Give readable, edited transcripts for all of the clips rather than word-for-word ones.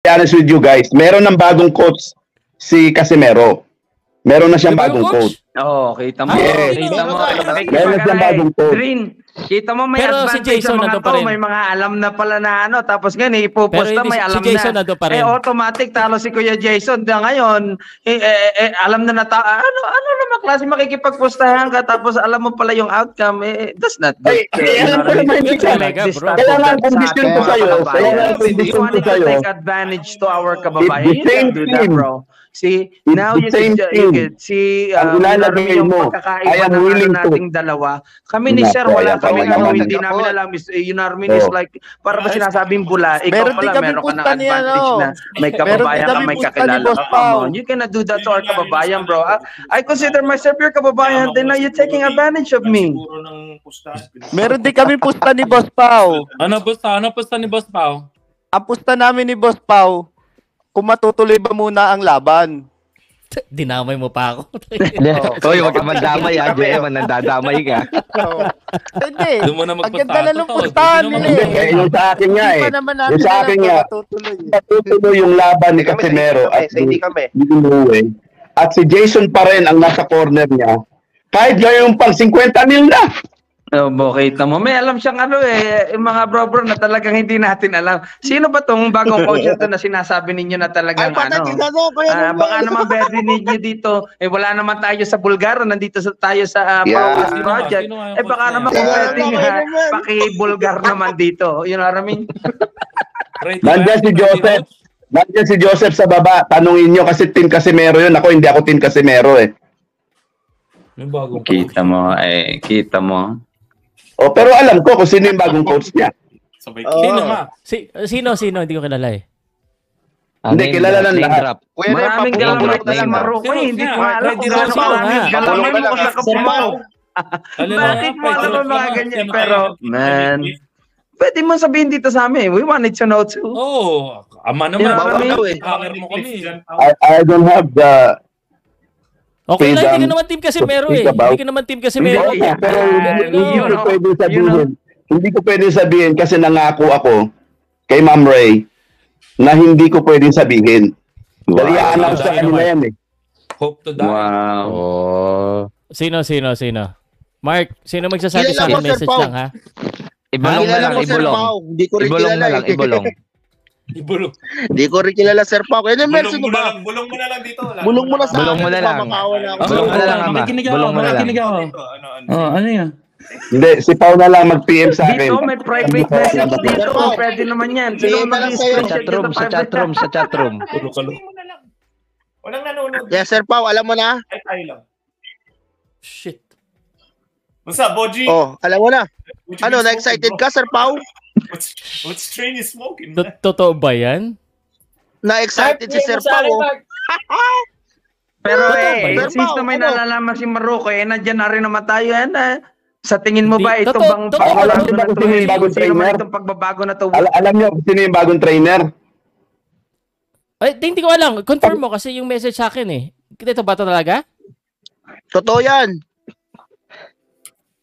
honest with you guys, meron ng bagong coach si Casimero. Meron na siyang bagong coach. Oo, kita mo. Yes. Kita mo. Meron na siyang bagong coach. Green, kita mo may Pero si advantage Jason sa mga nandun pa to. rin. May mga alam na pala na ano. Tapos ganyan, ipuposta, may alam si Jason na. nandun pa rin. Automatic talo si Kuya Jason. Da ngayon, alam na ano naman klase makikipagpostahan ka tapos alam mo pala yung outcome. That's not good. Alam ko naman hindi ka. Kaya nga ang condition ko sa'yo. Kaya nga ang condition ko sa'yo. Take advantage to our kababayan. You can't do that, bro. See, It's now you could see ang ilalagay yung mo. pagkakaiba ng nating dalawa. Kami ni Sir, wala kami hindi namin alam. Yunarmin is like, para ba sinasabing bula, ikaw pala meron ka ng advantage na may kababayan ka, may kakilala ka. Come on, you cannot do that to our kababayan, bro. I consider myself your kababayan, then now you're taking advantage of me. Meron din kami pusta ni Boss Pao. Ano pusta ni Boss Pao? Ang pusta namin ni Boss Pao, kung matutuloy ba muna ang laban. Dinamay mo pa ako. Hoy, wag ka mandamay ha, JM, nandadamay ka. Hindi. Doon mo na Ang ganda na ng pustahan nila eh. Yung sa akin nga eh. Yung sa akin nga, matutuloy yung laban ni Casimero at hindi kami. At si Jason pa rin ang nasa corner niya. Kahit gawin pang 50 mil na. Kita mo. May alam siyang yung mga bro na talagang hindi natin alam. Sino ba tong bagong coach na sinasabi ninyo na talagang baka naman birthday ninyo dito. Wala naman tayo sa Bulgar, nandito tayo sa Paulas Project. Baka naman kung pwedeng paki-Bulgar naman dito. You know what I mean? Nandiyan si Joseph. Nandiyan si Joseph sa baba. Tanungin nyo kasi Team Casimero yun. Ako hindi ako Team Casimero eh. Kita mo. Kita mo. Pero alam ko kung sino yung bagong coach niya. Sino nga? Sino? Hindi ko kilala eh. Hindi, kilala lang lahat. Maraming galamay na Maroko eh. Hindi ko alam kung gaano maraming galamay mo kung nakapumaw. Bakit mo alam ang mga ganyan? Pero, man, pwede mo sabihin dito sa amin. We wanted to know too. Ama naman. Hanger mo kami. I don't have the... Okay lang, hindi ka naman team Casimero eh. Hindi ka naman team Casimero. Pero hindi ko pwedeng sabihin kasi nangako ako kay Ma'am Ray na hindi ko pwedeng sabihin. Dali i-announce sa kanila yan eh. Hope to die. Wow. Sino? Mark, sino magsasabi sa akin message lang ha? Ibulong na lang, ibulong. Hindi ko rin Ibulong na lang, ibulong. Ibulong. Hindi ko rin kilala Sir Pao. Bulong mo na lang dito. Bulong mo na sa Bulong mo na lang. Bulong mo na lang, ama. Bulong mo na lang. Ano yan? Hindi, si Pao na lang mag-PM sa akin. Dito may private message dito. Pwede naman yan. Sino Sa chatroom. Walang nanonood. Yes, Sir Pao, alam mo na? Ay, tayo lang. Shit. Basta, Boji. Alam mo na. Ano, na-excited ka, Sir Pao? What strain is smoking? Totoo ba yan? Na-excited si Sir Pao. Pero since na may nalalaman si Maroko, nandiyan na rin naman tayo. Sa tingin mo ba ito bang pagbabago na to? Alam niyo sino yung bagong trainer? Ay, hindi ko alam. Confirm mo kasi yung message sa akin eh. Ito ba ito talaga? Totoo yan.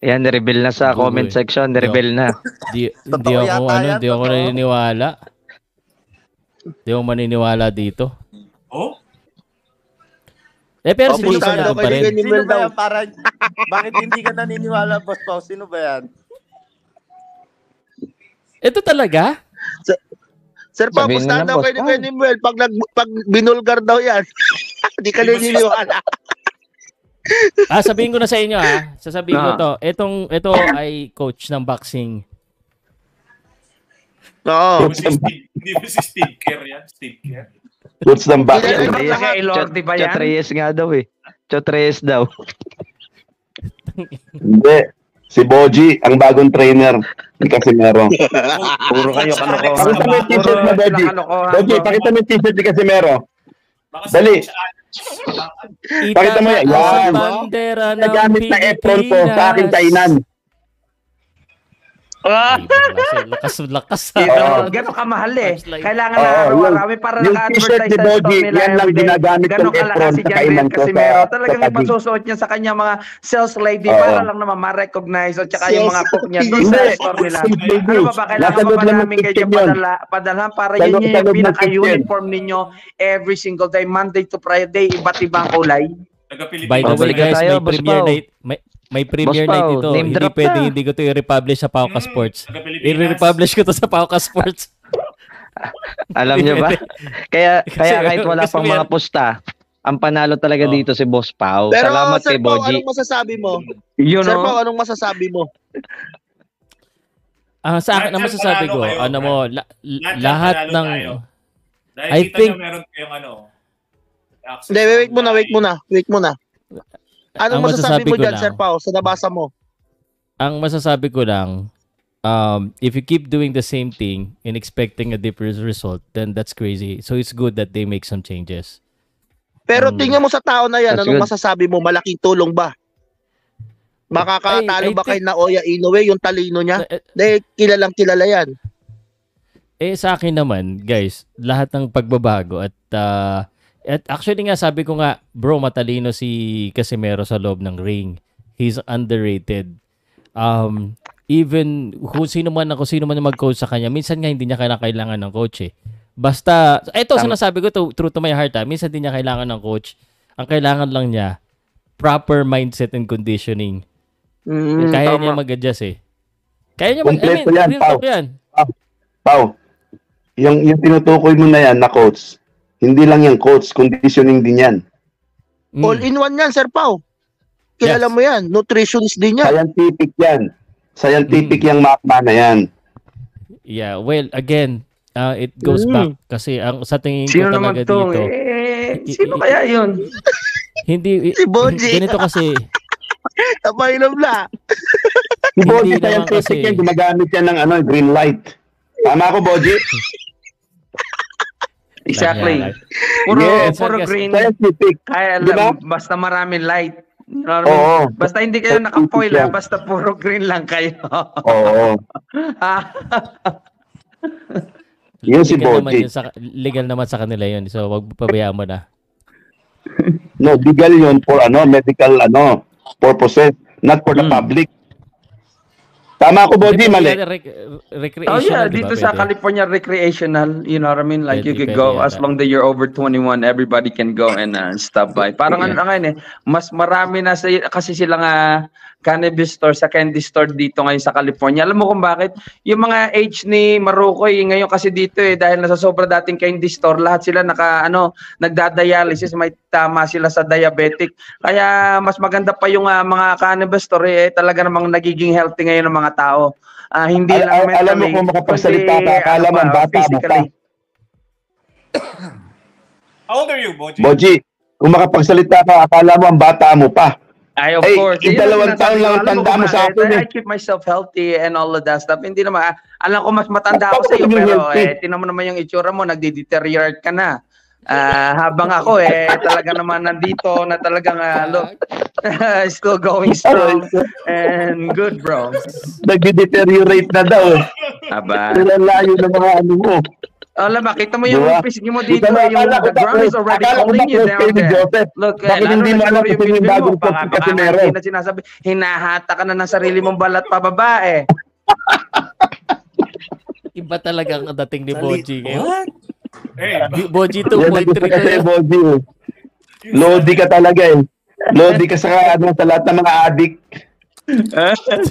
Yan, reveal na sa comment section. Reveal na. Hindi ako naniniwala. Hindi ako maniniwala dito. Pero si Jason na pa rin. Sino ba yan? Bakit hindi ka naniniwala, Boss Pao? Sino ba yan? Ito talaga? Sir Pao, pustahan daw kay Nimuel. Pag binulgar daw yan, hindi ka naniniwala. Sabihin ko na sa inyo sasabihin ko to. Ito ay coach ng boxing. Oo. Hindi ba si Steve Kerr yan? Steve Kerr? Coach ng boxing. Chot Reyes nga daw eh. Chot Reyes daw. Hindi. Si Boji, ang bagong trainer ni Casimero. Puro kayo kalokohan. Pakita mo yung t-shirt mo, Boji. Boji, pakita mo yung t-shirt ni Casimero. Dali. Pakita mo yan. Yan. Bandera ng Nagamit na apron ko sa aking kainan. Lakas. Gano'n kamahal eh. Kailangan na araw-araw para yung naka-advertise t-shirt ni sa Boji, store nila yan lang everyday. ginagamit Gano'n ng kalakas Efron si sa John kainan Riel ko Casimero. sa Talagang tabi. ipasusuot niya sa kanya mga sales lady Oo. para lang naman ma-recognize at saka yung mga Sales cook niya doon sa Hindi. store nila. Hindi. Ano ba kailangan Nasa pa loob ba lang ng namin kayo kitchen yun. padalhan para Sa yun loob yung ng pinaka-uniform ninyo every single day, Monday to Friday, iba't ibang kulay. By the way, Balik na guys, tayo, may Boss premiere Pao. night. May premiere Boss night Pao, ito. name Hindi drop pwede, na. hindi ko ito i-republish sa Pauka Sports. Taga-Pilipinas. I-republish ko to sa Pauka Sports. Alam niyo ba? Kaya kahit wala kasi pang mga pusta, ang panalo talaga dito si Boss Pao. Pero Salamat Sir kay Pao, Boji. anong masasabi mo? You Sir know? Pao, anong masasabi mo? Sa akin, ang Lahat masasabi panalo ko, kayo, ano mo, Lahat lahat panalo ng... tayo. Dahil I kita think- nyo meron kayong access Hindi, wait muna. Anong Ang masasabi masasabi mo ko dyan, lang- Sir Pao, sa nabasa mo? Ang masasabi ko lang, if you keep doing the same thing and expecting a different result, then that's crazy. So it's good that they make some changes. Pero tingnan mo sa tao na yan, That's anong good. masasabi mo? Malaking tulong ba? Makakatalo I ba kay think- Naoya Inoue, yung talino niya? Eh, Dahil kilalang kilala yan. sa akin naman, guys, lahat ng pagbabago at actually nga sabi ko nga, bro, matalino si Casimero sa loob ng ring. He's underrated. Even kung sino man yung mag-coach sa kanya, minsan nga hindi niya kailangan ng coach eh. Basta, ito sinasabi ko to, true to my heart minsan hindi niya kailangan ng coach. Ang kailangan lang niya, proper mindset and conditioning. Kaya niya mag-adjust eh. Kaya niya Kompleto yan, real Pao. talk yan. Pao, yung tinutukoy mo na yan na coach, hindi lang yung coach, conditioning din yan. All in one yan, Sir Pao. Kilala Yes. mo yan. Nutritionist din yan. Scientific yan. Scientific yung makma na yan. Yeah, well, again, it goes back kasi ang sa tingin ko Sino talaga naman to? dito. Sino kaya yun? Hindi Si Boji. ganito kasi Napainom na. Si Hindi Boji naman scientific kasi- yan, gumagamit yan ng green light. Tama ako, Boji? Exactly. Lang yan, Puro, Yes. puro green. Scientific. Kaya Di ba? lang, basta maraming light. You know what I mean? Oo. Basta hindi kayo naka-foil Yeah. basta puro green lang kayo. Oo. Yun si legal naman Boji. yun legal naman sa kanila yun. So wag pabayaan mo na. No, legal yun for medical purposes, not for the public. Tama ako, Boji, mali. Recreational, Oh yeah, di ba? dito sa Pwede. California recreational, you know what I mean? Like you Pwede, could go pwede as yata. long that you're over 21, everybody can go and stop by. Parang ano na ngayon mas marami na kasi silang cannabis store sa candy store dito ngayon sa California. Alam mo kung bakit? Yung mga age ni Marukoy ngayon kasi dito dahil nasa sobra dating candy store, lahat sila nagdadialysis, may tama sila sa diabetic. Kaya mas maganda pa yung mga cannabis store talaga namang nagiging healthy ngayon ng mga tao. Hindi lang mentally. Alam mo kung makapagsalita ka, akala mo ang bata mo pa. How old are you, Boji? Boji, kung makapagsalita ka, akala mo ang bata mo pa. Ay, of Ay, course. yung Yun ang 2 taon sinasabi lang ko. ang Alam tanda kung mo sa bakit? akin, I keep myself healthy and all of that stuff. Hindi naman, alam ko mas matanda ako Bakit sa iyo, yung pero healthy? tinan mo naman yung itsura mo, nagdi-deteriorate ka na. Habang ako, talaga naman nandito na talagang, look, still going strong and good, bro. Nag-deteriorate na daw. Aba. Kailan layo ng mga mo. Alam, makita mo yung Diba? pisngi mo dito, Akala yung the ground is already calling you down there. Joseph. Look, Bakit lalo hindi mo na alam siguro kung sino yung bilbil bagong mo, baka coach kasi meron? hindi na sinasabi, hinahata ka na ng sarili mong balat pababa Iba talaga ang dating ni Boji ngayon. Hey, Boji Yan ang 2.3 gusto kasi na Boji. Lodi ka talaga Lodi ka sa lahat ng mga addict.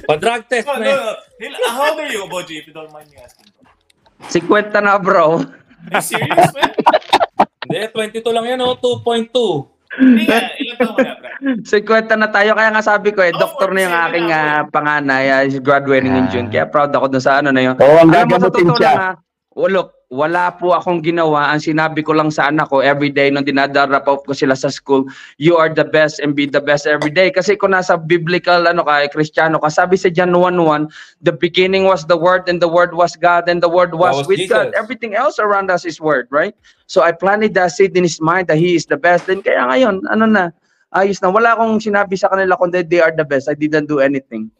Pa-drug test, no. How old are you, Boji, if you don't mind me asking? 50 na, bro. Are you serious, man? Hindi, 22 lang yan, 2.2. Hindi nga, ilan taon ka na, Brad? 50 na tayo. Kaya nga sabi ko, doktor na yung aking panganay. Is graduating in June. Kaya proud ako dun sa na yun. Oo, ang Alam mo, sa gagamutin totoo siya. lang look, wala po akong ginawa. Ang sinabi ko lang sa anak ko everyday nung dinadrop off ko sila sa school, you are the best and be the best everyday. Kasi kung nasa biblical, Kristiyano ka, sabi sa John 1:1, the beginning was the Word and the Word was God and the Word was was with Jesus. God. Everything else around us is Word, right? So I planted that seed in his mind that he is the best. Then kaya ngayon, ayos na. Wala akong sinabi sa kanila kundi they are the best. I didn't do anything.